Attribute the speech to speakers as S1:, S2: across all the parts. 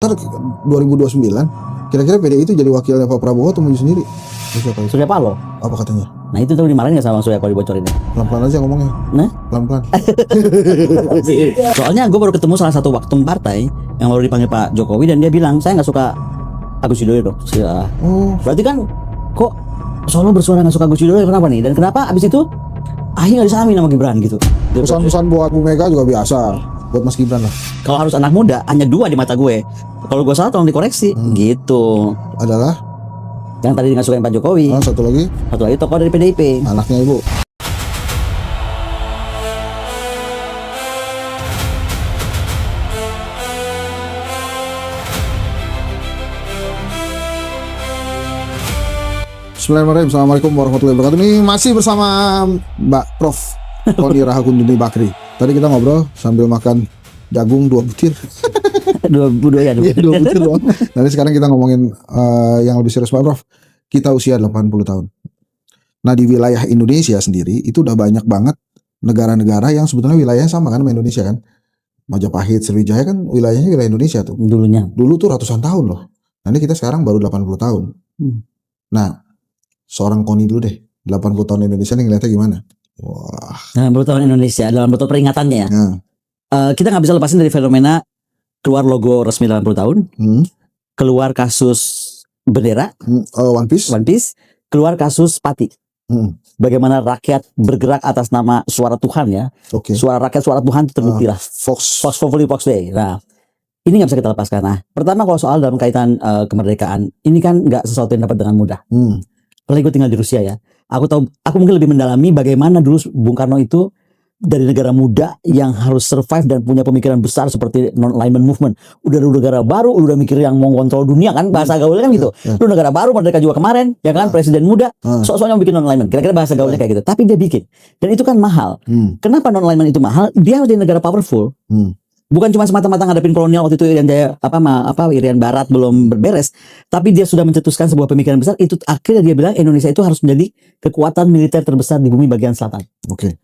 S1: Ntar 2029 kira-kira PDI itu jadi wakilnya Pak Prabowo atau maju sendiri? Siapa itu?
S2: Surya Paloh.
S1: Apa katanya?
S2: Nah itu tuh dimarahin nggak sama Surya kalau dibocorin?
S1: Pelan-pelan aja ngomongnya.
S2: Nah,
S1: Pelan-pelan.
S2: soalnya gue baru ketemu salah satu waktum partai yang baru dipanggil Pak Jokowi dan dia bilang saya nggak suka Agus Yudhoyono.
S1: Oh,
S2: Berarti kan kok Solo bersuara nggak suka Agus Yudhoyono, kenapa nih? Dan kenapa abis itu akhirnya nggak disalamin sama Gibran gitu?
S1: pesan-pesan buat Bu Mega juga biasa. Buat Mas Gibran lah.
S2: Kalau harus anak muda hanya dua di mata gue. Kalau gue salah tolong dikoreksi. Gitu.
S1: Adalah
S2: Yang tadi nggak sukain Pak Jokowi.
S1: satu lagi
S2: Satu lagi tokoh dari PDIP.
S1: anaknya Ibu. Bismillahirrahmanirrahim. Assalamualaikum warahmatullahi wabarakatuh. Ini masih bersama Mbak Prof. Koni Rahakundini Bakri. Tadi kita ngobrol sambil makan jagung 2 butir.
S2: Dua ya.
S1: Iya, 2 butir doang. Nanti sekarang kita ngomongin yang lebih serius Pak Prof. Kita usia 80 tahun. Nah di wilayah Indonesia sendiri itu udah banyak banget negara-negara yang sebetulnya wilayahnya sama kan sama Indonesia kan. Majapahit, Sriwijaya kan wilayahnya wilayah Indonesia tuh.
S2: Dulunya.
S1: Dulu tuh ratusan tahun loh. Nanti kita sekarang baru 80 tahun. Nah, seorang Koni dulu deh. 80 tahun Indonesia nih ngeliatnya gimana? Wah.
S2: Dalam tahun Indonesia, dalam bentuk peringatannya ya.
S1: Nah.
S2: Kita nggak bisa lepasin dari fenomena keluar logo resmi 80 tahun, keluar kasus bendera,
S1: One Piece.
S2: One Piece, keluar kasus Pati. Bagaimana rakyat bergerak atas nama suara Tuhan ya.
S1: Oke.
S2: Suara rakyat, suara Tuhan itu terbukti lah.
S1: Fox.
S2: Fox Populi, Fox Day. Nah, ini nggak bisa kita lepaskan. Nah, pertama kalau soal dalam kaitan kemerdekaan, ini kan nggak sesuatu yang dapat dengan mudah. Apalagi gue tinggal di Rusia ya. Aku mungkin lebih mendalami bagaimana dulu Bung Karno itu dari negara muda yang harus survive dan punya pemikiran besar seperti non-alignment movement. Udah negara baru, udah mikir yang mau kontrol dunia kan, bahasa gaulnya kan gitu. Lu negara baru, merdeka juga kemarin, ya kan, presiden muda, soalnya mau bikin non-alignment. Kira-kira bahasa gaulnya kayak gitu. Tapi dia bikin. Dan itu kan mahal. Kenapa non-alignment itu mahal? Dia harus di negara powerful. Bukan cuma semata-mata ngadepin kolonial waktu itu Irian Barat belum beres, tapi dia sudah mencetuskan sebuah pemikiran besar. Itu akhirnya dia bilang Indonesia itu harus menjadi kekuatan militer terbesar di bumi bagian selatan.
S1: Oke.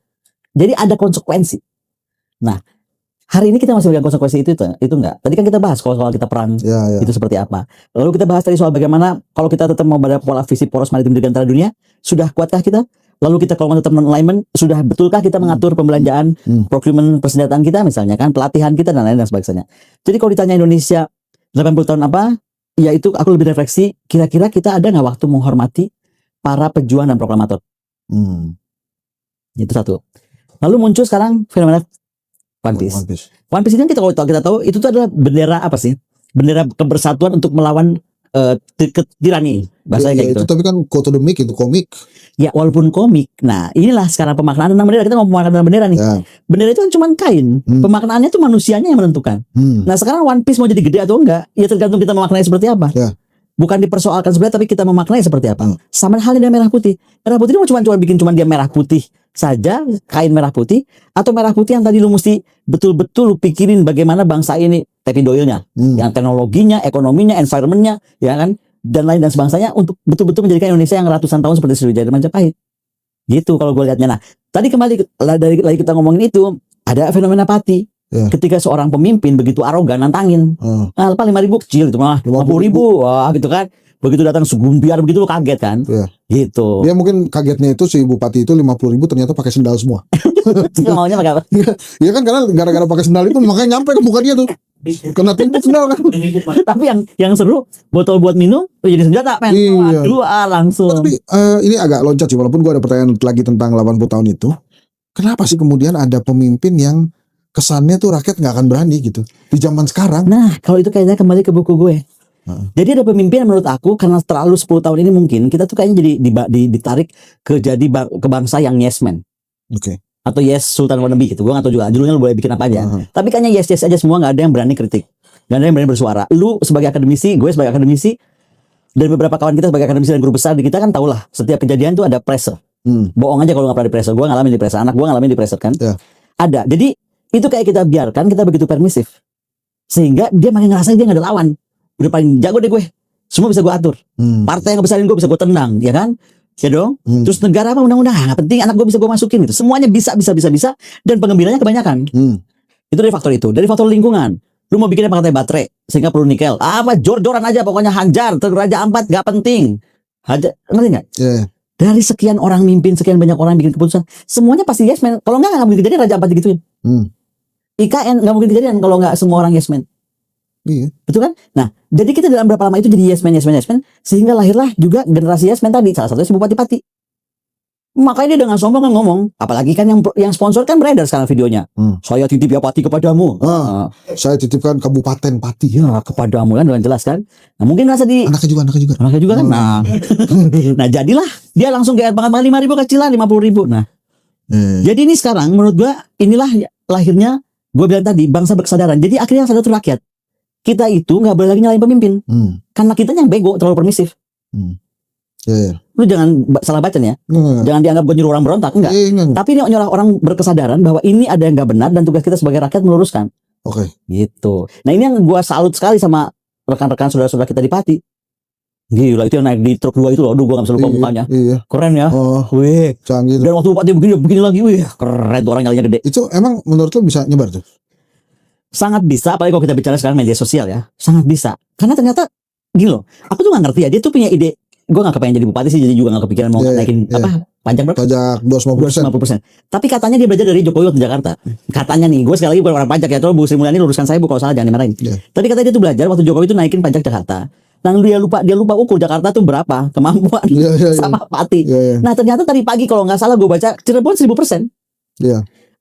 S2: Jadi ada konsekuensi. Nah, hari ini kita masih melihat konsekuensi itu enggak. Tadi kan kita bahas soal kita perang itu seperti apa. Lalu kita bahas tadi soal bagaimana kalau kita tetap mau pada pola visi poros maritim dirgantara dunia, sudah kuatkah kita? Lalu kita kalau tetap non-alignment, sudah betulkah kita mengatur pembelanjaan, procurement persenjataan kita misalnya kan, pelatihan kita dan lain-lain dan sebagainya. Jadi kalau ditanya Indonesia 80 tahun apa? Ya itu aku lebih refleksi, kira-kira kita ada nggak waktu menghormati para pejuang dan proklamator? Itu satu. Lalu muncul sekarang fenomena One Piece. One Piece ini kan kita tahu itu tuh adalah bendera apa sih? Bendera kebersatuan untuk melawan tirani. Bahasanya kayak gitu.
S1: Itu tapi kan quote the mic itu komik.
S2: Ya walaupun komik. Nah inilah sekarang pemaknaan tentang bendera. Kita mau pemaknaan tentang bendera nih. Bendera itu kan cuma kain. Pemaknaannya itu manusianya yang menentukan. Nah sekarang One Piece mau jadi gede atau enggak, ya tergantung kita memaknai seperti apa. Bukan dipersoalkan sebenarnya, tapi kita memaknai seperti apa. Sama halnya dengan merah putih. Merah putih ini mau cuma bikin dia merah putih saja, kain merah putih, atau merah putih yang tadi lu mesti betul-betul lu pikirin bagaimana bangsa ini, Tappy Doyle-nya, yang teknologinya, ekonominya, environment-nya, ya kan, dan lain dan sebangsanya untuk betul-betul menjadikan Indonesia yang ratusan tahun seperti Sriwijaya dan Majapahit. Gitu kalau gue lihatnya. Nah, tadi kembali dari kita ngomongin itu, ada fenomena Pati. Ketika seorang pemimpin begitu arogan nantangin, lepas 5.000 kecil itu malah 50.000, wah gitu kan. Begitu datang segumpiar begitu lo kaget kan, gitu.
S1: Dia mungkin kagetnya itu si Bupati itu 50.000 ternyata pakai sendal semua.
S2: Maunya pakai apa?
S1: Ya kan karena gara-gara pakai sendal itu makanya nyampe ke muka dia tuh. Kena tumpuk sendal kan.
S2: Tapi yang seru botol buat minum jadi senjata men. Waduh, langsung.
S1: Tapi ini agak loncat sih, walaupun gua ada pertanyaan lagi tentang 80 tahun itu. Kenapa sih kemudian ada pemimpin yang kesannya tuh rakyat nggak akan berani gitu di zaman sekarang?
S2: Nah, kalau itu kayaknya kembali ke buku gue. Jadi ada pemimpin yang menurut aku karena terlalu 10 tahun ini mungkin kita tuh kayaknya jadi ditarik ke bangsa yang yes man.
S1: Oke.
S2: Atau yes Sultan wannabe gitu. Gue gak tahu juga judulnya lu boleh bikin apa aja. Tapi kayaknya yes aja semua, gak ada yang berani kritik. Gak ada yang berani bersuara. Lu sebagai akademisi, gue sebagai akademisi, dan beberapa kawan kita sebagai akademisi dan guru besar di kita kan tahu lah setiap kejadian tuh ada pressure. Bohong aja kalau gak pernah di pressure. Gue ngalamin di pressure, anak gue ngalamin di pressure kan. Ada. Jadi itu kayak kita biarkan, kita begitu permisif. Sehingga dia makin ngerasa dia gak ada lawan. Udah paling jago deh gue. Semua bisa gue atur. Partai yang besarin gue bisa gue tendang, ya kan? Ya dong. Terus negara apa undang-undang, nggak penting anak gue bisa gue masukin gitu. Semuanya bisa dan penggembiranya kebanyakan. Itu dari faktor itu. Dari faktor lingkungan. Lu mau bikin apa katanya baterai sehingga perlu nikel. Apa jor-joran aja pokoknya hajar, Raja Ampat gak penting. Hajar, ngerti nggak?
S1: Yeah.
S2: Dari sekian orang mimpin, sekian banyak orang bikin keputusan, semuanya pasti yes man. Kalau nggak mungkin kejadian Raja Ampat digituin. IKN nggak mungkin kejadian kalau nggak semua orang yes man.
S1: Iya.
S2: Betul kan? Nah, jadi kita dalam berapa lama itu jadi yes man, sehingga lahirlah juga generasi yes man tadi. Salah satunya si Bupati Pati. Makanya dia dengan sombong kan ngomong, apalagi kan yang sponsor kan beredar sekarang videonya. Saya titip ya Pati kepadamu.
S1: Saya titipkan Kabupaten Pati.
S2: Ya, kepadamu kan dengan jelas kan. Nah, mungkin rasa di
S1: Anaknya juga
S2: kan. Nah, jadilah dia langsung kayak banget 5.000 kecilan 50.000. Nah. Jadi ini sekarang menurut gua inilah lahirnya gua bilang tadi bangsa berkesadaran. Jadi akhirnya sadar tuh rakyat. Kita itu nggak boleh lagi nyalain pemimpin. Karena kita yang bego, terlalu permisif. Lu jangan salah baca nih ya. Jangan dianggap gue nyuruh orang berontak, enggak. Tapi ini nyuruh orang berkesadaran bahwa ini ada yang nggak benar dan tugas kita sebagai rakyat meluruskan.
S1: Oke.
S2: Gitu. Nah ini yang gue salut sekali sama rekan-rekan saudara-saudara kita di Pati. Gila itu yang naik di truk 2 itu loh. Aduh gue gak bisa lupa mukanya.
S1: Iya.
S2: Keren ya.
S1: Wih. Canggih.
S2: Dan waktu Bupati begini lagi. Wih keren tuh orang nyalinya gede.
S1: Itu emang menurut lo bisa nyebar tuh?
S2: Sangat bisa. Apalagi kalau kita bicara sekarang media sosial ya. Sangat bisa. Karena ternyata gini loh. Aku tuh gak ngerti ya. Dia tuh punya ide. Gue gak kepengen jadi bupati sih. Jadi juga gak kepikiran mau naikin apa pajak berapa?
S1: Pajak 250%.
S2: Tapi katanya dia belajar dari Jokowi waktu Jakarta. Katanya nih. Gue sekali lagi bukan orang pajak ya. Terus Bu Sri Mulyani luruskan saya Bu kalau salah jangan dimarahin. Tapi katanya dia tuh belajar waktu Jokowi itu naikin pajak Jakarta. Lalu dia lupa ukur Jakarta tuh berapa kemampuan sama Pati. Nah ternyata tadi pagi kalau nggak salah gue baca Cirebon 1000%.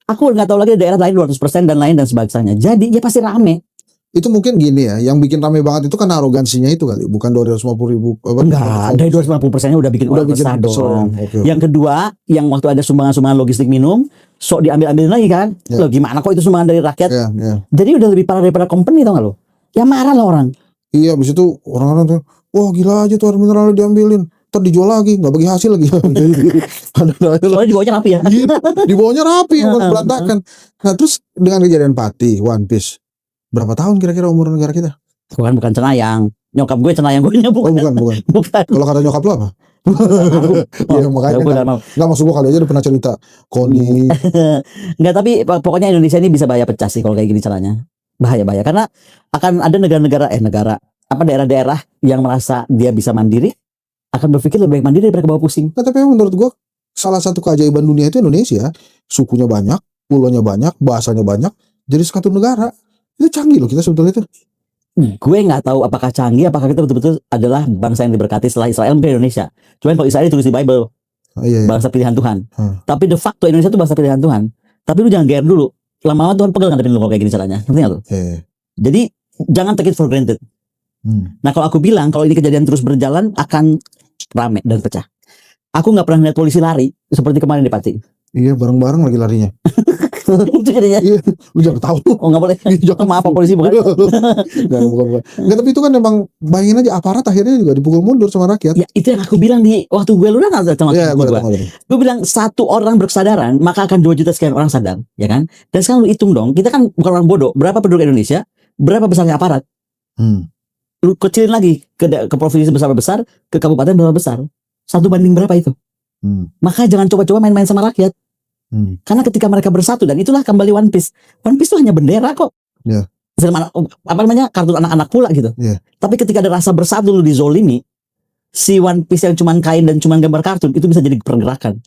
S2: Aku nggak tahu lagi daerah lain 200% dan lain dan sebagainya. Jadi ya pasti rame.
S1: Itu mungkin gini ya, yang bikin rame banget itu kan arogansinya itu kali, bukan 250.000.
S2: Enggak, dari 250%-nya udah bikin orang besar dong. Yang kedua, yang waktu ada sumbangan-sumbangan logistik minum, sok diambil-ambilin lagi kan. Loh gimana kok itu sumbangan dari rakyat? Jadi udah lebih parah daripada company tau gak lo? Ya marah lah orang.
S1: Iya, abis itu orang-orang tuh, wah gila aja tuh air mineral diambilin, ntar dijual lagi, nggak bagi hasil lagi.
S2: Soalnya dibawanya rapi ya.
S1: Dibawanya rapi, berantakan. Nah terus dengan kejadian Pati, One Piece, berapa tahun kira-kira umur negara kita?
S2: Bukan cenayang, nyokap gue cenayang gue bukan. Bukan.
S1: Kalau kata nyokap lo apa? Ya makanya nggak maksud gue kali aja udah pernah cerita Koni.
S2: Nggak, tapi pokoknya Indonesia ini bisa bahaya pecah sih kalau kayak gini caranya. Bahaya karena akan ada daerah-daerah yang merasa dia bisa mandiri akan berpikir lebih baik mandiri daripada bawa pusing.
S1: Nah, tapi menurut gua salah satu keajaiban dunia itu Indonesia, sukunya banyak, pulaunya banyak, bahasanya banyak, jadi satu negara. Itu canggih loh kita sebetulnya itu.
S2: Gue nggak tahu apakah canggih, apakah kita betul-betul adalah bangsa yang diberkati setelah Israel ke Indonesia. Cuman kalau Israel ditulis di Bible, bangsa pilihan Tuhan. Tapi de facto Indonesia itu bangsa pilihan Tuhan. Tapi lu jangan GR dulu. Lama-lama Tuhan pegel ngadepin lu kalau kayak gini caranya. Ngerti gak lu? Jadi jangan take it for granted. Nah kalau aku bilang kalau ini kejadian terus berjalan akan rame dan pecah. Aku nggak pernah lihat polisi lari seperti kemarin di Pati. Iya
S1: bareng-bareng lagi larinya.
S2: Itu jadinya.
S1: Iya, lu jangan tahu.
S2: Oh nggak boleh. Jangan maaf polisi bukan.
S1: bukan. Nggak, tapi itu kan emang bayangin aja aparat akhirnya juga dipukul mundur sama rakyat.
S2: Ya itu yang aku bilang di waktu gue lu nggak sama gue bilang satu orang berkesadaran maka akan 2 juta sekian orang sadar, ya kan? Dan sekarang lu hitung dong, kita kan bukan orang bodoh. Berapa penduduk Indonesia? Berapa besarnya aparat? Lu kecilin lagi ke provinsi besar, ke kabupaten besar. 1 banding berapa itu? Maka jangan coba-coba main-main sama rakyat. Karena ketika mereka bersatu dan itulah kembali One Piece. One Piece itu hanya bendera kok. Apa namanya kartun anak-anak pula gitu. Tapi ketika ada rasa bersatu lu dizolimi, si One Piece yang cuman kain dan cuman gambar kartun itu bisa jadi pergerakan.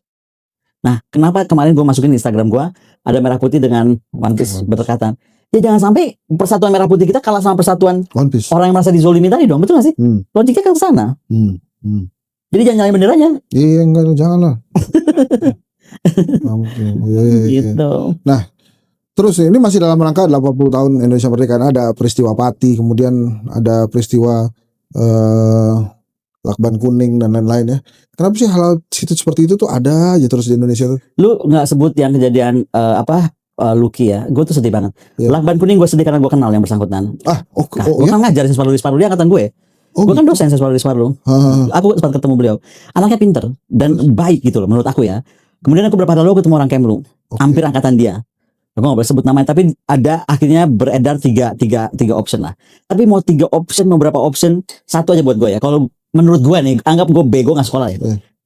S2: Nah, kenapa kemarin gue masukin di Instagram gue ada merah putih dengan One Piece berdekatan. Ya jangan sampai persatuan merah putih kita kalah sama persatuan
S1: One Piece.
S2: Orang yang merasa dizolimi tadi dong, betul gak sih? Logiknya kan ke sana. Jadi jangan nyalain benderanya.
S1: Iya, enggak, jangan lah.
S2: Gitu.
S1: Nah, terus ini masih dalam rangka 80 tahun Indonesia Merdeka. Ada peristiwa Pati, kemudian ada peristiwa Lakban Kuning dan lain-lain ya. Kenapa sih hal situ seperti itu tuh ada aja terus di Indonesia tuh?
S2: Lu nggak sebut yang kejadian Lucky ya, gue tuh sedih banget. Lakban Kuning gue sedih karena gue kenal yang bersangkutan. Gue kan ngajarin Sisparlu dia angkatan gue. Gue kan dosen Sisparlu. Aku sempat ketemu beliau. Anaknya pinter dan baik gitu loh menurut aku ya. Kemudian aku beberapa hari lalu ketemu orang Kemlu, hampir angkatan dia. Aku nggak boleh sebut namanya, tapi ada akhirnya beredar tiga option lah. Tapi mau 3 option, mau berapa option, satu aja buat gue ya. Kalau menurut gue nih, anggap gue bego nggak sekolah ya.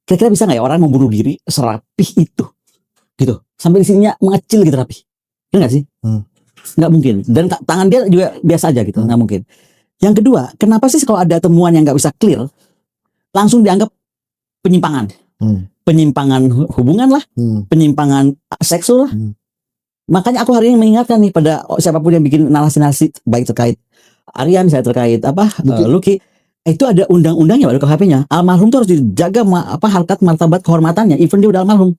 S2: Kira-kira bisa nggak ya orang mau bunuh diri serapih itu, gitu, sampai di sininya mengecil gitu rapi, ya nggak sih? nggak mungkin. Dan tangan dia juga biasa aja gitu, nggak mungkin. Yang kedua, kenapa sih kalau ada temuan yang nggak bisa clear, langsung dianggap penyimpangan, penyimpangan hubungan lah, penyimpangan seksual lah. Makanya aku hari ini mengingatkan nih pada siapapun yang bikin narasi-narasi baik terkait Arya, misalnya terkait Lucky, itu ada undang-undangnya, ada KHP-nya. Almarhum tuh harus dijaga harkat martabat kehormatannya, even dia udah almarhum.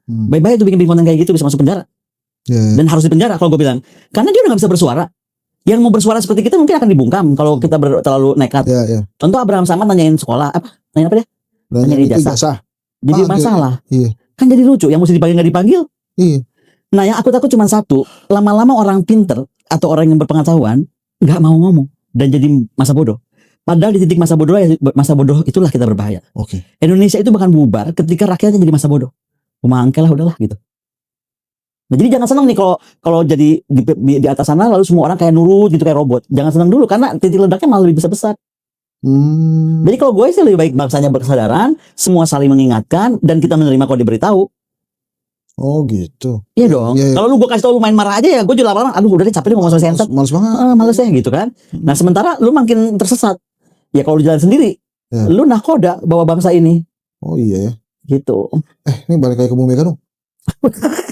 S2: Baik-baik tuh bikin konten kayak gitu bisa masuk penjara. Dan harus dipenjara kalau gue bilang, karena dia udah nggak bisa bersuara. Yang mau bersuara seperti kita mungkin akan dibungkam kalau kita terlalu nekat. Contoh Abraham Samad nanyain sekolah nanya apa dia? Nanyain ijazah. Jadi masalah. Kan jadi lucu, yang mesti dipanggil nggak dipanggil. Nah, yang aku takut cuma satu, lama-lama orang pinter atau orang yang berpengetahuan nggak mau ngomong dan jadi masa bodoh. Padahal di titik masa bodoh itulah kita berbahaya. Indonesia itu bahkan bubar ketika rakyatnya jadi masa bodoh. Mangkel lah, udahlah gitu. Nah, jadi jangan senang nih kalau jadi di atas sana lalu semua orang kayak nurut gitu kayak robot. Jangan senang dulu karena titik ledaknya malah lebih besar. Jadi kalau gue sih lebih baik bangsanya berkesadaran, semua saling mengingatkan dan kita menerima kalau diberitahu.
S1: Oh gitu.
S2: Iya dong. Kalau lu gue kasih tau lu main marah aja ya, gue juga lama-lama aduh udah deh capek deh ngomong sama sentet.
S1: Males banget.
S2: Males ya gitu kan. Nah, sementara lu makin tersesat. Ya kalau lu jalan sendiri, lu nakoda bawa bangsa ini.
S1: Oh iya ya.
S2: Gitu.
S1: Ini balik kayak ke Bu Mega dong.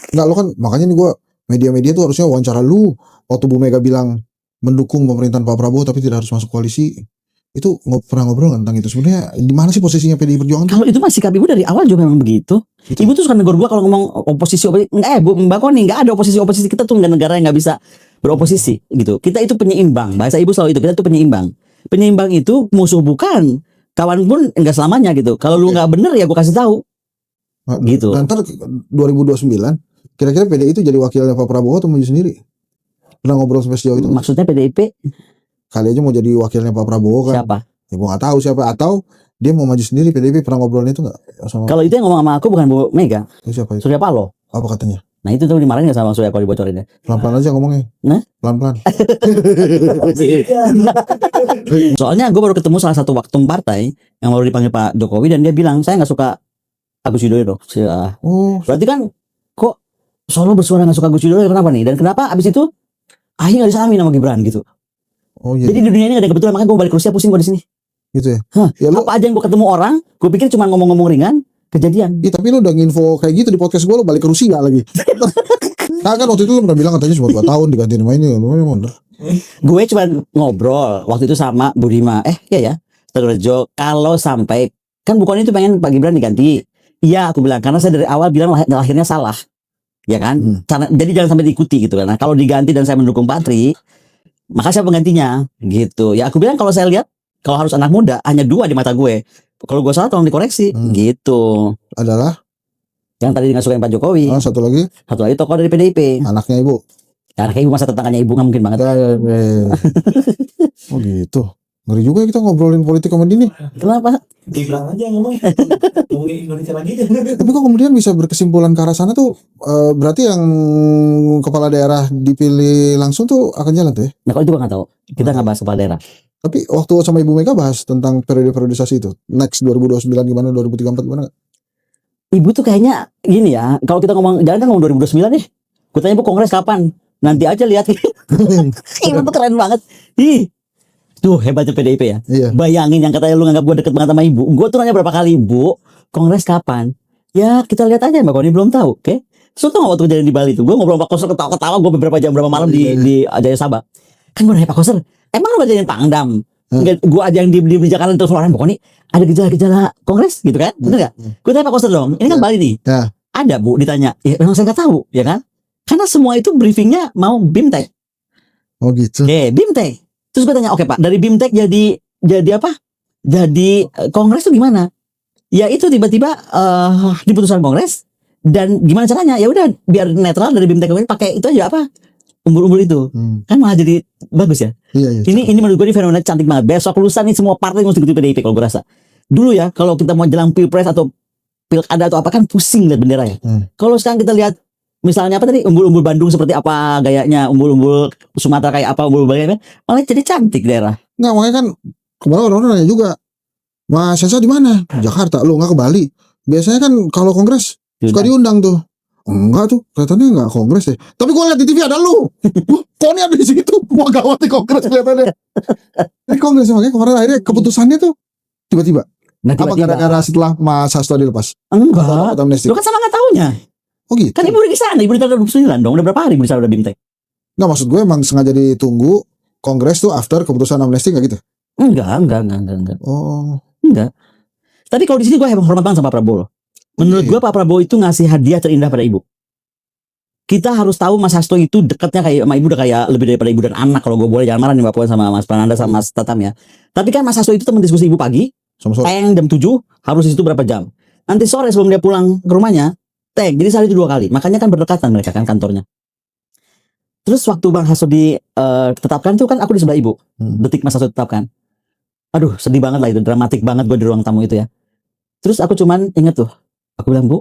S1: Enggak, lo kan makanya nih gue media-media tuh harusnya wawancara lu waktu Bu Mega bilang mendukung pemerintahan Pak Prabowo tapi tidak harus masuk koalisi. Itu pernah ngobrol tentang itu sebenarnya di mana sih posisinya PDI Perjuangan?
S2: Kalau itu masih Ibu dari awal juga memang begitu. Gitu. Ibu tuh suka negor gua kalau ngomong oposisi. Bu Mbak Koni nggak ada oposisi kita tuh negara yang nggak bisa beroposisi gitu. Kita itu penyeimbang. Bahasa Ibu selalu itu, kita tuh penyeimbang. Penyeimbang itu musuh bukan, kawan pun enggak selamanya gitu. Kalau lu nggak bener ya gua kasih tahu. Gitu.
S1: Dan ntar 2029 kira-kira PDI itu jadi wakilnya Pak Prabowo atau maju sendiri? Pernah ngobrol sampai sejauh itu?
S2: Maksudnya PDIP
S1: kali aja mau jadi wakilnya Pak Prabowo kan?
S2: Siapa?
S1: Ya gue nggak tahu siapa, atau dia mau maju sendiri. PDIP pernah ngobrolnya itu nggak?
S2: Kalau itu yang ngomong sama aku bukan Bu Mega.
S1: Siapa itu?
S2: Surya Paloh.
S1: Apa katanya?
S2: Nah itu tuh dimarahin gak sama Surya kalau dibocorin ya?
S1: Pelan-pelan aja ngomongnya.
S2: Nah?
S1: Pelan-pelan.
S2: Soalnya gue baru ketemu salah satu waktum partai yang baru dipanggil Pak Jokowi dan dia bilang saya nggak suka Agus Yudhoyono. Berarti kan kok Solo bersuara nggak suka Agus Yudhoyono, kenapa nih? Dan kenapa abis itu akhirnya nggak disalamin sama Gibran gitu? Jadi di dunia ini gak ada kebetulan, makanya gue balik Rusia pusing gue di sini. Gitu ya? Ya apa aja yang gue ketemu orang, gue pikir cuma ngomong-ngomong ringan, kejadian.
S1: Iya tapi lu udah nginfo kayak gitu di podcast gue, lu balik ke Rusia lagi. Nah kan waktu itu lu pernah bilang katanya cuma 2 tahun diganti nama ini,
S2: Gue cuma ngobrol waktu itu sama Budima, Tegurejo, kalau sampai kan bukan itu pengen Pak Gibran diganti. Iya aku bilang karena saya dari awal bilang lahirnya salah, ya kan? Jadi jangan sampai diikuti gitu kan. Nah kalau diganti dan saya mendukung Patri, maka siapa penggantinya gitu. Ya aku bilang kalau saya lihat kalau harus anak muda hanya 2 di mata gue. Kalau gue salah tolong dikoreksi gitu.
S1: Adalah
S2: yang tadi nggak sukain Pak Jokowi.
S1: Satu lagi
S2: tokoh dari PDIP.
S1: Anaknya Ibu.
S2: Anaknya Ibu, masa tetangganya Ibu nggak mungkin banget.
S1: Oh gitu. Ngeri juga kita ngobrolin politik sama Dini.
S2: Kenapa?
S3: Dibilang aja ngomongin Indonesia lagi.
S1: Tapi kok kemudian bisa berkesimpulan ke arah sana tuh berarti yang kepala daerah dipilih langsung tuh akan jalan tuh ya?
S2: Nah kalau itu gue nggak tahu. Kita nggak bahas kepala daerah.
S1: Tapi waktu sama Ibu Mega bahas tentang periodisasi itu. Next 2029 gimana, 2034 gimana?
S2: Ibu tuh kayaknya gini ya. Kalau kita ngomong jangan kan ngomong 2029 nih. Gue tanya Bu kongres kapan? Nanti aja lihat. Ibu tuh keren banget. Tuh hebatnya PDIP ya.
S1: Iya.
S2: Bayangin yang katanya lu nganggap gue deket banget sama Ibu. Gue tuh nanya berapa kali, Bu, kongres kapan? Ya kita lihat aja, Mbak Koni belum tahu. Oke. So tuh waktu kejadian di Bali tuh, gue ngobrol sama Pak Koster ketawa-ketawa, gue beberapa jam berapa malam di Jaya Sabah. Kan gue nanya Pak Koster, emang lu ngajarin Pangdam? Gue aja yang di Jakarta terus orang Mbak Koni, ada gejala-gejala kongres gitu kan? Bener gak? Gue tanya Pak Koster dong, ini kan Bali nih. Ada Bu, ditanya. Ya memang saya nggak tahu, ya kan? Karena semua itu briefingnya mau BIMTEK.
S1: Oh gitu.
S2: Oke, BIMTEK. Terus gue tanya, oke Pak, dari BIMTEK jadi apa? Jadi kongres itu gimana? Ya itu tiba-tiba di putusan kongres dan gimana caranya? Ya udah biar netral dari BIMTEK pakai itu aja apa? Umbul-umbul itu. Kan malah jadi bagus ya.
S1: Iya.
S2: Ini menurut gue ini fenomena cantik banget. Besok lusa nih semua partai mesti ikuti PDIP kalau gue rasa. Dulu ya kalau kita mau jelang Pilpres atau Pilkada atau apa kan pusing lihat bendera ya. Kalau sekarang kita lihat misalnya apa tadi umbul-umbul Bandung seperti apa gayanya, umbul-umbul Sumatera kayak apa, umbul Bali malah jadi cantik daerah.
S1: Nggak, makanya kan kemarin orang nanya juga, Mas Sensa di mana? Jakarta, lu nggak ke Bali? Biasanya kan kalau kongres suka diundang tuh Enggak tuh, kelihatannya enggak kongres deh. Tapi gue lihat di TV ada lu. Wah, kok ini ada di situ? Wah, gawat di kongres kelihatannya. Ini kongres makanya kemarin akhirnya keputusannya tuh tiba-tiba.
S2: Nah,
S1: Apa
S2: tiba-tiba.
S1: gara-gara setelah Mas Hasto dilepas?
S2: Enggak.
S1: Atau amnesti?
S2: Lu kan sama nggak taunya.
S1: Oh gitu.
S2: Kan ibu udah di sana, ibu udah tanggal 29 dong. Udah berapa hari ibu di sana udah bimtek?
S1: Enggak, maksud gue emang sengaja ditunggu kongres tuh after keputusan amnesti enggak gitu?
S2: Enggak.
S1: Oh.
S2: Enggak. Tapi kalau di sini gue hormat banget sama Pak Prabowo. Menurut gue Pak Prabowo itu ngasih hadiah terindah pada ibu. Kita harus tahu Mas Hasto itu dekatnya kayak sama ibu udah kayak lebih daripada ibu dan anak. Kalau gue boleh, jangan marah nih Mbak Puan sama Mas Prananda sama Mas Tatam ya. Tapi kan Mas Hasto itu teman diskusi ibu pagi,
S1: Sama sore.
S2: teng jam 7, harus di situ berapa jam. Nanti sore sebelum dia pulang ke rumahnya, teng. Jadi sehari itu 2 kali. Makanya kan berdekatan mereka kan kantornya. Terus waktu Bang Hasto ditetapkan tuh kan aku di sebelah ibu. Detik Mas Hasto ditetapkan. Aduh, sedih banget lah itu, dramatik banget gue di ruang tamu itu ya. Terus aku cuman inget tuh, aku bilang, Bu,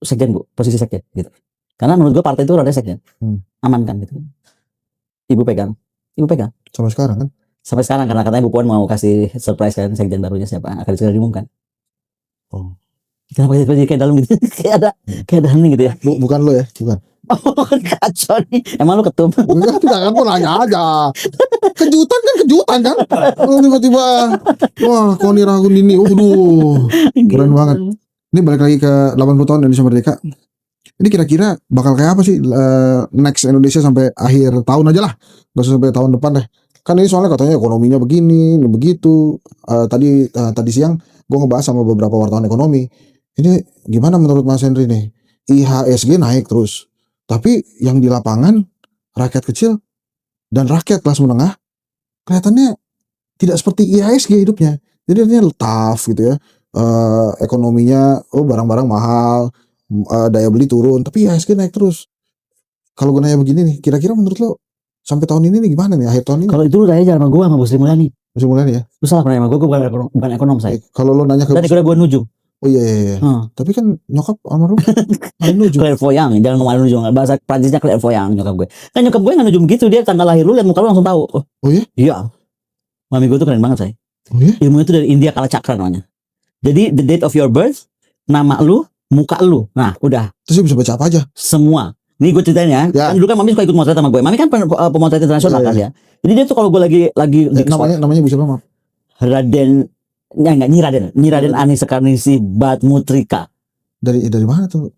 S2: sekjen Bu, posisi sekjen gitu. Karena menurut gue partai itu rada sekjen, aman kan gitu. Ibu pegang.
S1: Sampai sekarang kan?
S2: Sampai sekarang karena katanya Bu Puan mau kasih surprise kan sekjen barunya siapa, akan segera diumumkan.
S1: Oh.
S2: Kenapa jadi kayak dalam gitu, kayak ada hening gitu ya.
S1: Bukan lo ya, bukan.
S2: Oh, kacau nih. Emang lu ketum?
S1: Enggak, tidak kan, nanya aja. Kejutan kan? Oh, tiba-tiba, wah, Koni Ragundini, waduh, keren banget. Ini balik lagi ke 80 tahun Indonesia Merdeka. Ini kira-kira bakal kayak apa sih next Indonesia sampai akhir tahun aja lah, nggak usah sampai tahun depan deh. Kan ini soalnya katanya ekonominya begini, ini begitu. Tadi siang gue ngebahas sama beberapa wartawan ekonomi. Ini gimana menurut Mas Henry nih? IHSG naik terus. Tapi yang di lapangan rakyat kecil dan rakyat kelas menengah kelihatannya tidak seperti IHSG hidupnya. Jadi artinya tough gitu ya. Ekonominya barang-barang mahal, daya beli turun, tapi IHSG naik terus. Kalau gue nanya begini nih, kira-kira menurut lo sampai tahun ini nih gimana nih, akhir tahun ini?
S2: Kalau itu lu tanya jangan sama gue, sama Bu Sri Mulyani.
S1: Masih mulai nih ya.
S2: Lu salah nanya sama gue bukan ekonom saya.
S1: Kalau lo nanya ke
S2: Tadi kira gue nujung.
S1: Oh iya. Tapi kan nyokap almarhum nujung.
S2: Clairvoyant, jangan ngomong nujung. Bahasa Prancisnya clairvoyant nyokap gue. Kan nyokap gue nggak nujung gitu, dia tanggal lahir lu lihat muka lu langsung tahu.
S1: Oh iya?
S2: Iya. Mami gue tuh keren banget, say.
S1: Oh iya?
S2: Ilmunya tuh dari India Kala Cakra namanya. Jadi the date of your birth, nama lu, muka lu. Nah, udah.
S1: Terus dia bisa baca apa aja?
S2: Semua. Nih gue ceritain ya.
S1: Ya.
S2: Kan dulu kan Mami suka ikut motret sama gue. Mami kan pemotret internasional kan ya. Jadi dia tuh kalau gue lagi
S1: namanya bisa apa?
S2: Raden Nyi Raden Ani Sekarnisi Batmutrika.
S1: Dari mana tuh?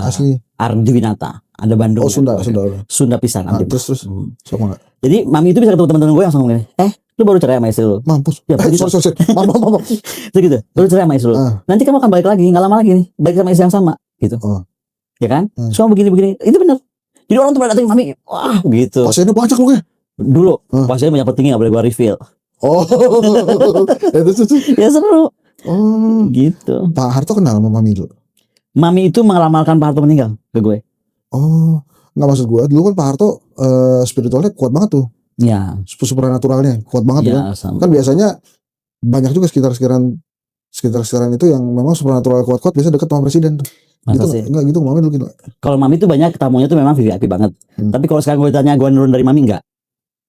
S1: Asli
S2: Ardiwinata. Ada Bandung.
S1: Oh, Sunda.
S2: Sunda pisan.
S1: Terus sama enggak?
S2: Jadi Mami itu bisa ketemu teman-teman gue langsung ngomong, lu baru cerai sama istri lu.
S1: Mampus.
S2: Ya,
S1: Sorry. Maaf.
S2: Terus gitu. Baru cerai sama istri lu. Nanti kamu akan balik lagi, enggak lama lagi nih. Balik sama istri yang sama gitu. Ya kan? Semua begini. Itu benar. Jadi orang tuh pada datang Mami, wah gitu.
S1: Pasiennya banyak lu ya?
S2: Dulu pasiennya banyak petinggi enggak boleh gua reveal.
S1: Oh. Itu.
S2: Ya seru.
S1: Oh.
S2: Gitu.
S1: Pak Harto kenal sama Mami dulu.
S2: Mami itu mengeramalkan Pak Harto meninggal ke gue.
S1: Oh, nggak maksud gue. Dulu kan Pak Harto spiritualnya kuat banget tuh.
S2: Ya.
S1: Supernaturalnya kuat banget
S2: Ya,
S1: kan. Kan biasanya banyak juga sekitar-sekitaran itu yang memang supernatural kuat-kuat biasa dekat sama presiden tuh.
S2: Masa
S1: gitu
S2: sih?
S1: Enggak gitu Mami dulu gitu.
S2: Kalau Mami itu banyak tamunya tuh memang VIP banget. Tapi kalau sekarang gue tanya gue nurun dari Mami enggak?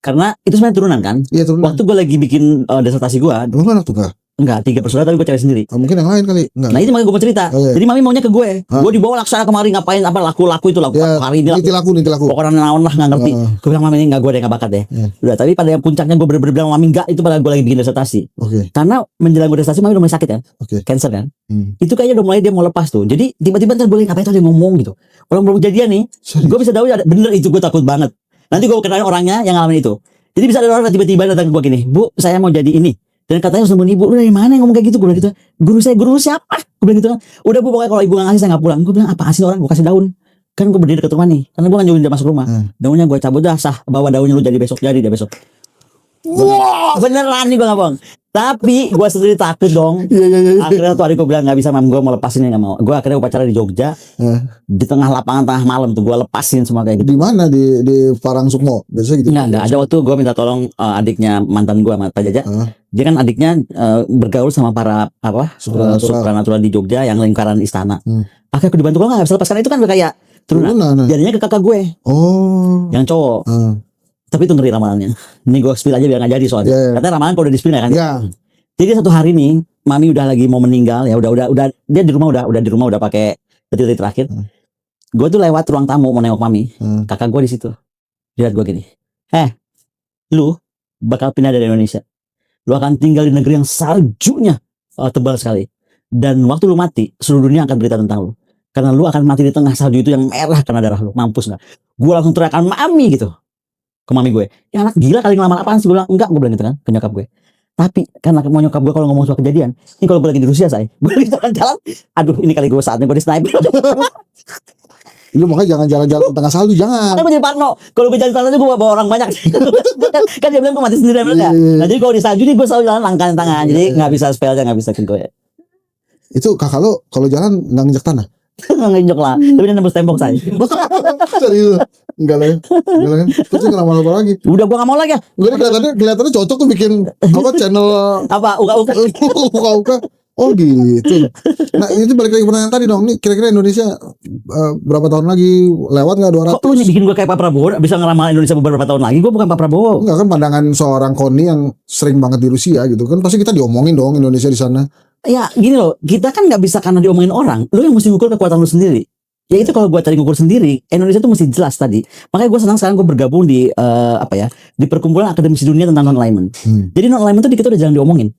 S2: Karena itu sebenarnya turunan kan?
S1: Iya turunan.
S2: Waktu gue lagi bikin disertasi gue,
S1: lu anak tunggal?
S2: enggak 3 bersaudara tapi gue cewek sendiri.
S1: Mungkin yang lain kali. Enggak.
S2: Nah itu makanya gue mau cerita.
S1: Oh, iya.
S2: Jadi Mami maunya ke gue. Gue dibawa laksana kemari ngapain apa laku itu
S1: Ya,
S2: hari ini laku.
S1: Ninti laku.
S2: Pokoknya naon lah nggak ngerti. Gue bilang Mami ini nggak, gue ada nggak bakat deh. Udah, tapi pada yang puncaknya gue bener-bener bilang Mami nggak, itu pada gue lagi bikin disertasi.
S1: Oke.
S2: Karena menjelang gue disertasi Mami udah mulai sakit kan, cancer kan. Itu kayaknya udah mulai dia mau lepas tuh. Jadi tiba-tiba ntar boleh ngapain tuh dia ngomong gitu. Orang belum kejadian nih, gue bisa tahu bener itu, gue takut banget. Nanti gue kenalin orangnya yang ngalamin itu. Jadi bisa ada orang tiba-tiba datang ke gue gini, Bu, saya mau jadi ini. Dan katanya harus nemuin ibu. Lu dari mana yang ngomong kayak gitu? Gue bilang gitu. Guru lu siapa? Gue bilang gitu kan. Udah Bu, pokoknya kalau ibu gak ngasih saya gak pulang. Gue bilang apaan sih orang, gue kasih daun. Kan gue berdiri deket rumah nih, karena gue kan jauhin dia masuk rumah. Daunnya gue cabut dah, sah, bawa daunnya lu jadi besok dia besok. Wah, beneran nih gue gak bohong. Tapi gue sendiri takut dong. Akhirnya tuh adik gue bilang gak bisa Mam, gue mau lepasinnya gak mau. Gue akhirnya upacara di Jogja, di tengah lapangan tengah malam tuh gue lepasin semua kayak gitu.
S1: Di mana di Parangsukmo biasanya gitu?
S2: Enggak ada. Waktu gue minta tolong adiknya mantan gue sama Pak Jaja. Dia kan adiknya bergaul sama para supranatural di Jogja yang lingkaran istana. Akhirnya aku dibantu, kalau nggak bisa lepas karena itu kan kayak turunan. Jadinya ke kakak gue.
S1: Oh.
S2: Yang cowok. Tapi itu ngeri ramalannya. Ini gue spill aja biar nggak jadi soalnya. Katanya ramalan kalau udah di spill ya kan. Jadi satu hari nih, Mami udah lagi mau meninggal ya, udah dia di rumah udah pakai detik-detik terakhir. Gue tuh lewat ruang tamu mau nengok mami. Kakak gue di situ. Lihat gue gini. Lu bakal pindah dari Indonesia. Lu akan tinggal di negeri yang saljunya tebal sekali. Dan waktu lu mati, seluruh dunia akan berita tentang lu. Karena lu akan mati di tengah salju itu yang merah karena darah lu. Mampus nggak? Gue langsung teriakan mami gitu ke mami gue. Ya anak gila kali ngelamar apaan sih? Gue bilang enggak, gue bilang gitu kan ke nyokap gue. Tapi karena mau nyokap gue kalau ngomong soal kejadian, ini kalau gue lagi di Rusia gue lagi jalan-jalan, aduh ini kali gue saatnya gue di sniper.
S1: Lu makanya jangan jalan-jalan di tengah salju, jangan.
S2: Kan gue jadi parno. Kalau gue jalan-jalan aja gue bawa orang banyak. Kan dia bilang gue mati sendiri mereka. Nah jadi kalau di salju nih gue selalu jalan langkah tangan. Jadi nggak bisa spellnya, nggak bisa ke gue.
S1: Itu kakak lo kalau jalan nggak nginjek tanah?
S2: Nggak nginjek lah. Tapi dia nembus tembok saya.
S1: Serius? Enggak lah ya. Enggak lah ya. Terus nggak lama-lama lagi.
S2: Udah gue nggak mau lagi ya.
S1: Gue kelihatannya cocok tuh bikin apa channel
S2: Apa uka-uka.
S1: uka-uka. Oh gitu. Nah itu balik lagi pertanyaan tadi dong. Nih kira-kira Indonesia berapa tahun lagi lewat nggak 200?
S2: Kok lu bikin gue kayak Pak Prabowo bisa ngeramal Indonesia beberapa tahun lagi? Gue bukan Pak Prabowo.
S1: Enggak kan pandangan seorang Koni yang sering banget di Rusia gitu kan pasti kita diomongin dong Indonesia di sana.
S2: Ya gini loh, kita kan nggak bisa karena diomongin orang. Lu yang mesti ngukur kekuatan lu sendiri. Ya itu kalau gue cari ngukur sendiri, Indonesia tuh mesti jelas tadi. Makanya gue senang sekarang gue bergabung di di perkumpulan akademisi dunia tentang non-alignment. Jadi non-alignment tuh di kita udah jarang diomongin.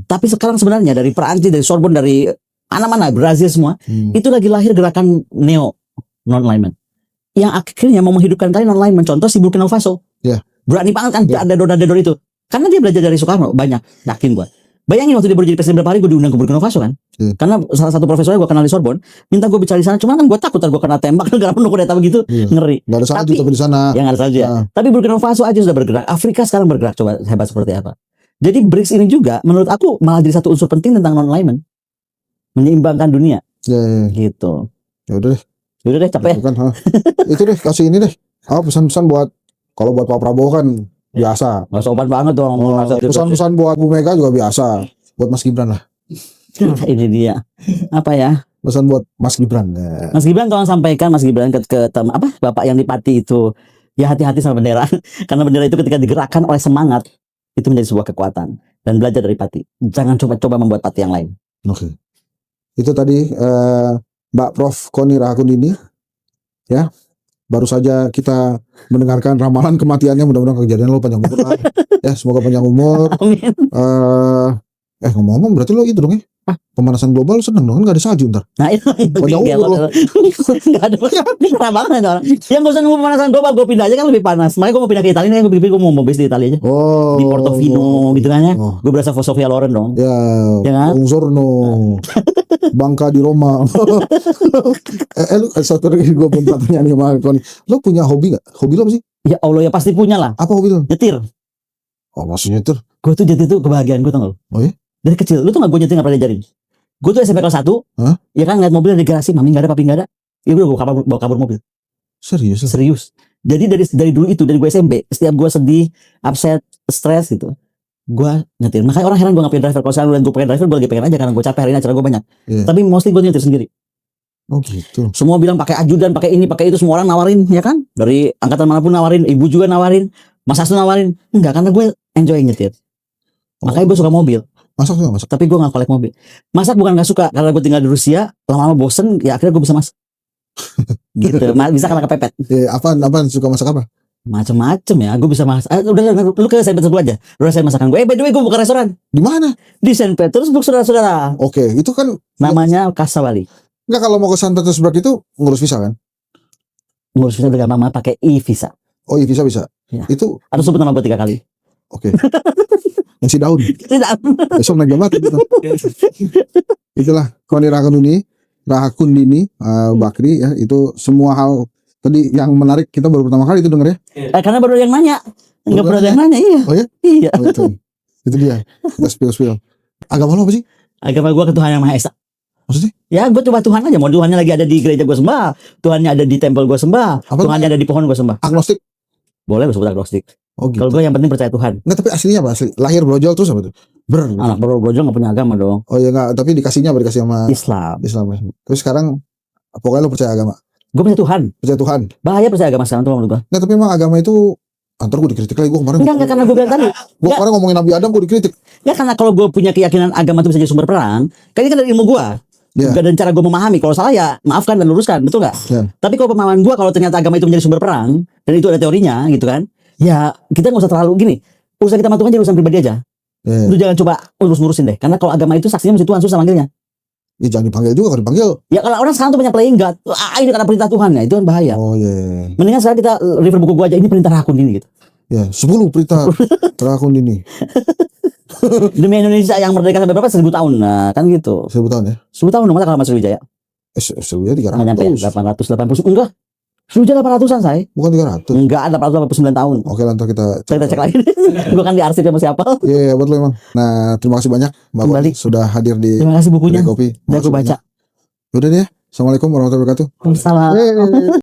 S2: Tapi sekarang sebenarnya dari Perancis, dari Sorbonne, dari mana-mana, Brazil semua, itu lagi lahir gerakan neo non-alignment. Yang akhirnya mau menghidupkan kali non-alignment. Contoh si Burkina Faso. Berani banget kan ada donor itu. Karena dia belajar dari Soekarno banyak, yakin gue. Bayangin waktu dia baru jadi presiden berapa hari gue diundang ke Burkina Faso kan. Karena salah satu profesornya gue kenal di Sorbonne minta gue bicara di sana, cuman kan gue takut gue kena tembak negara penuh kudeta begitu. Ngeri.
S1: Gak ada salju tapi di sana.
S2: Yang ada salju ya. Tapi Burkina Faso aja sudah bergerak. Afrika sekarang bergerak, coba hebat seperti apa. Jadi BRICS ini juga menurut aku malah jadi satu unsur penting tentang non-alignment, menyeimbangkan dunia. Gitu.
S1: Ya udah deh.
S2: Udah deh capek.
S1: Kan, itu deh kasih ini deh. Pesan-pesan buat kalau buat Pak Prabowo kan biasa.
S2: Gak sopan banget dong.
S1: Pesan-pesan buat Bu Mega juga biasa. Buat Mas Gibran lah.
S2: Ini dia. Apa ya?
S1: Pesan buat Mas Gibran.
S2: Mas Gibran tolong sampaikan Mas Gibran ke Bapak yang di Pati itu, ya hati-hati sama bendera. Karena bendera itu ketika digerakkan oleh semangat itu menjadi sebuah kekuatan. Dan belajar dari Pati. Jangan coba-coba membuat Pati yang lain.
S1: Oke. Itu tadi Mbak Prof Koni Rahakundini. Ya. Baru saja kita mendengarkan ramalan kematiannya, mudah-mudahan kejadian lo panjang umur lah. Ya, semoga panjang umur.
S2: Amin.
S1: Ngomong-ngomong berarti lo itu dong ya? Pemanasan global seneng dong, kan gak ada salju ntar.
S2: Nah itu
S1: panjang umur lo.
S2: Gak ada. Ini parah banget orang. Yang gak usah nunggu pemanasan global, gue pindah aja kan lebih panas. Makanya gue mau pindah ke Italia nih, gue mau base di Italia aja. Di Portofino gitu kan ya. Gue berasa Sofia Loren dong.
S1: Ya kan? Ungsorno. Bangka di Roma. Lu satu lagi gue belum tanya nih sama Koni. Lo punya hobi gak? Hobi lo apa sih?
S2: Ya Allah ya pasti punya lah.
S1: Apa hobi lo?
S2: Nyetir.
S1: Oh maksudnya nyetir?
S2: Gue tuh nyetir tuh kebahagiaan gue, tau gak lo?
S1: Oh ya?
S2: Dari kecil, lu tuh gak gue nyetir gak pernah diajarin. Gue tuh SMP kelas 1, ya kan ngeliat mobil di garasi, mami gak ada, papi gak ada. Ya udah gue bawa kabur mobil. Serius. Jadi dari dulu itu, dari gue SMP, setiap gue sedih, upset, stres gitu, gue nyetir. Makanya orang heran gue gak punya driver. Kalau sekarang gue pengen driver, gue lagi pengen aja karena gue capek, hari ini acara gue banyak. Tapi mostly gue nyetir sendiri.
S1: Oh gitu.
S2: Semua bilang pakai ajudan, pakai ini, pakai itu, semua orang nawarin, ya kan? Dari angkatan manapun nawarin, ibu juga nawarin, Mas Hastu nawarin. Enggak, karena gue enjoy nyetir. Makanya gue suka mobil.
S1: Masak juga masak.
S2: Tapi gue gak kolek mobil. Masak bukan gak suka, karena gue tinggal di Rusia, lama-lama bosen, ya akhirnya gue bisa masak. Gitu, bisa karena kepepet.
S1: Apaan suka masak apa?
S2: Macem-macem ya, gue bisa masak. Udah, lu ke Saint Petersburg aja. Udah saya masakan gue. By the way, gue buka restoran.
S1: Di mana?
S2: Di Saint Petersburg, saudara-saudara.
S1: Oke, itu kan
S2: namanya Kasawali.
S1: Enggak, kalau mau ke Saint Petersburg itu ngurus visa kan?
S2: Ngurus visa dengan mama pakai e-visa.
S1: Oh, e-visa bisa.
S2: Ya.
S1: Itu
S2: harus sebut nama gue 3 kali.
S1: Oke. Nasi daun. Besok naik jam gitu. Itulah Koni Rahakundini Bakri ya, itu semua hal tadi yang menarik kita baru pertama kali itu denger ya.
S2: Karena baru yang nanya. Enggak pernah ada yang nanya, iya.
S1: Oh ya?
S2: Iya.
S1: Oh, itu dia. Kita spill. Agama lo apa sih?
S2: Agama gue ke Tuhan Yang Maha Esa.
S1: Maksudnya?
S2: Ya gue coba Tuhan aja. Mau Tuhannya lagi ada di gereja gue sembah, Tuhannya ada di tempel gue sembah, Tuhannya ada di pohon gue sembah.
S1: Agnostik?
S2: Boleh disebut agnostik.
S1: Oh gitu.
S2: Kalau gue yang penting percaya Tuhan.
S1: Enggak, tapi aslinya apa? Asli lahir brojol terus apa tuh?
S2: Anak brojol gak punya agama dong.
S1: Oh ya enggak, tapi dikasih sama
S2: Islam.
S1: Ya. Terus sekarang pokoknya lo percaya agama.
S2: Gue percaya Tuhan.
S1: Percaya Tuhan.
S2: Bahaya percaya agama sekarang tuh menurut gue.
S1: Enggak, tapi emang agama itu antar gue dikritik lagi. Gue kemarin
S2: enggak karena gue bilang tadi.
S1: Gue kemarin ngomongin Nabi Adam gue dikritik.
S2: Enggak, karena kalau gue punya keyakinan agama itu bisa jadi sumber perang, kayaknya kan dari ilmu gue.
S1: Ya.
S2: Dan cara gue memahami, kalau salah ya maafkan dan luruskan, betul nggak?
S1: Ya.
S2: Tapi kalau pemahaman gue, kalau ternyata agama itu menjadi sumber perang dan itu ada teorinya, gitu kan? Ya kita nggak usah terlalu gini. Urusan kita sama Tuhan jadi urusan pribadi aja.
S1: Ya.
S2: Lu jangan coba urus-urusin deh. Karena kalau agama itu saksinya mesti Tuhan, susah manggilnya.
S1: Ya jangan dipanggil juga, kalau dipanggil.
S2: Ya kalau orang sekarang tuh banyak playing God. Ini karena perintah Tuhan ya, itu kan bahaya.
S1: Oh iya.
S2: Mendingan sekarang kita refer buku gua aja, ini perintah rakun ini gitu.
S1: Ya 10 perintah rakun ini.
S2: Demi Indonesia yang merdeka sampai berapa? 1000 tahun. Nah, kan gitu.
S1: 1000 tahun ya.
S2: 10 tahun masa kalau Mas Sriwijaya?
S1: Sriwijaya
S2: Nggak nyampe ya,
S1: 300.
S2: 880. Enggak. Sriwijaya 800-an, saya.
S1: Bukan 300.
S2: Enggak, 889 tahun.
S1: Oke, lantar kita
S2: Kita cek lagi. Gua kan di arsip sama siapa.
S1: Iya, betul emang. Nah, terima kasih banyak Mbak
S2: Kembali.
S1: Kopi sudah hadir di
S2: Terima kasih bukunya.
S1: Kedai Kopi.
S2: Udah aku
S1: Makasih
S2: baca.
S1: banyak. Udah deh ya. Assalamualaikum warahmatullahi wabarakatuh.
S2: Salam.